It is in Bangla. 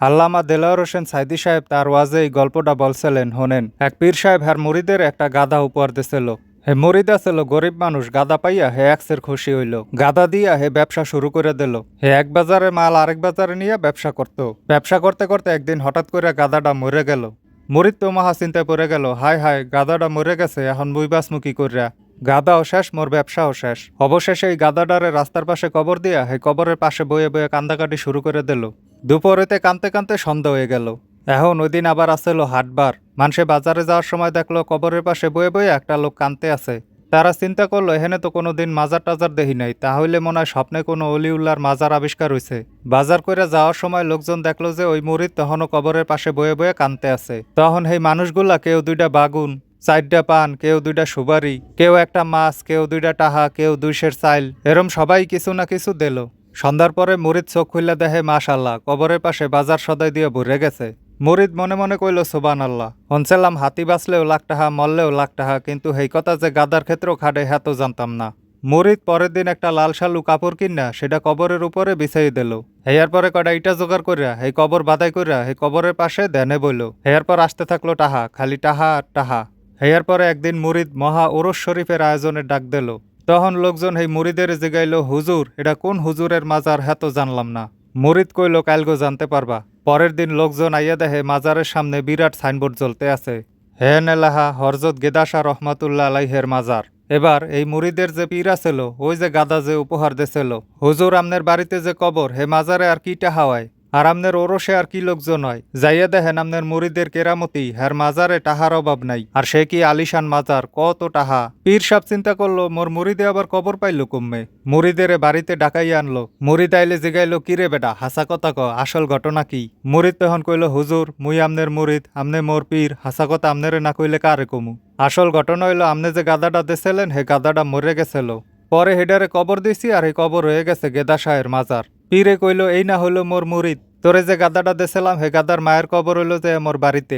আল্লামা দেলোয়ার হোসেন সাইদি সাহেব তার ওয়াজে এই গল্পটা বলছিলেন হোনেন। এক পীর সাহেব হ্যার মুরিদের একটা গাধা উপহার দিছিল। হে মুরিদ আছিল গরিব মানুষ, গাধা পাইয়া হে একসের খুশি হইল। গাধা দিয়া হে ব্যবসা শুরু করে দিল। হে এক বাজারে মাল আরেক বাজারে নিয়ে ব্যবসা করত। ব্যবসা করতে করতে একদিন হঠাৎ করে গাধাটা মরে গেল। মুরিদ তো মহা চিন্তায় পড়ে গেল, হায় হায় গাধাটা মরে গেছে, এখন বুইবাসমু কি করিয়া। গাধাও শেষ, মোর ব্যবসাও শেষ। অবশেষে এই গাধাডারে রাস্তার পাশে কবর দিয়া হে কবরের পাশে বয়ে বয়ে কান্দাকাটি শুরু করে দিল। দুপুরেতে কানতে কানতে সন্ধ্যা হয়ে গেল। এখন ওই দিন আবার আসছিল হাটবার। মানুষে বাজারে যাওয়ার সময় দেখলো কবরের পাশে বয়ে বয়ে একটা লোক কানতে আছে। তারা চিন্তা করলো এখানে তো কোনোদিন মাজার টাজার দেখি নাই, তাহলে মনে হয় স্বপ্নে কোনো অলিউল্লার মাজার আবিষ্কার হয়েছে। বাজার করে যাওয়ার সময় লোকজন দেখলো যে ওই মুরিদ তখনও কবরের পাশে বয়ে বয়ে কানতে আছে। তখন এই মানুষগুলা কেউ দুইটা বাগুন, চারটা পান, কেউ দুইটা সুবারি, কেউ একটা মাছ, কেউ দুইটা টাহা, কেউ 200 চাইল, এরম সবাই কিছু না কিছু দিল। সন্ধ্যার পরে মুরিদ চোখ খুললে দেখে মাশাল্লাহ কবরের পাশে বাজার সদাই দিয়ে ভরে গেছে। মুরিদ মনে মনে কইল সুবান আল্লাহ, হনছিলাম হাতি বাঁচলেও লাখ টাহা, মরলেও লাখ টাহা, কিন্তু এই কথা যে গাদার ক্ষেত্রেও খাটে হ্যাঁ তো জানতাম না। মুরিদ পরের দিন একটা লাল শালু কাপড় কিনা সেটা কবরের উপরে বিছাই দিল। হেয়ার পরে কয়টা ইটা জোগাড় করিয়া এই কবর বাদাই করিয়া এই কবরের পাশে ধ্যানে বইল। হেয়ার পর আসতে থাকলো টাহা, খালি টাহা আর টাহা। হেয়ার পরে একদিন মুরিদ মহা ওরস শরীফের আয়োজনের ডাক দিল। তখন লোকজন এই মুরিদের জিগাইল, হুজুর এটা কোন হুজুরের মাজার হ্যাঁ তো জানলাম না। মুরিদ কইল কালগো জানতে পারবা। পরের দিন লোকজন আইয়া দেখে মাজারের সামনে বিরাট সাইনবোর্ড জ্বলতে আছে, হে নেলাহা হরজত গেদাশা রহমাতুল্লাহ আলাইহের মাজার। এবার এই মুরিদের যে পীর আছিল, ওই যে গাদা যে উপহার দিছিল, হুজুর আমনের বাড়িতে যে কবর হে মাজারে আর কিটা হাওয়ায়, আর আমনের ওরসে আর কি লোকজন হয়। যাইয়া দেখেন আমনের মুরিদের কেরামতি, হ্যার মাজারে টাহার অভাব নাই, আর সে কি আলিশান মাজার, কত টাহা। পীর সাহেব চিন্তা করলো মোর মুরিদে আবার কবর পাইল কমে। মুরিদের বাড়িতে ডাকাইয়া আনলো। মুরিদ আইলে জিগাইলো, কিরে বেটা হাসা কথা ক, আসল ঘটনা কি। মুরিদ তখন কইল, হুজুর মুই আমনের মুরিদ, আমনে মোর পীর, হাসা কথা আমনেরে না কইলে কারে কমু। আসল ঘটনা হইলো আমনে যে গাদাটা দিছিলেন হে গাদাটা মরে গেছিল। পরে হেডারে কবর দিছি আর এই কবর হয়ে গেছে গেদা শাহের মাজার। পীরে কইল, এই না হইলো মোর মুরিদ, তোরে যে গাদাটা দিছিলাম হে গাদার মায়ের কবর হইলো যে মোর বাড়িতে।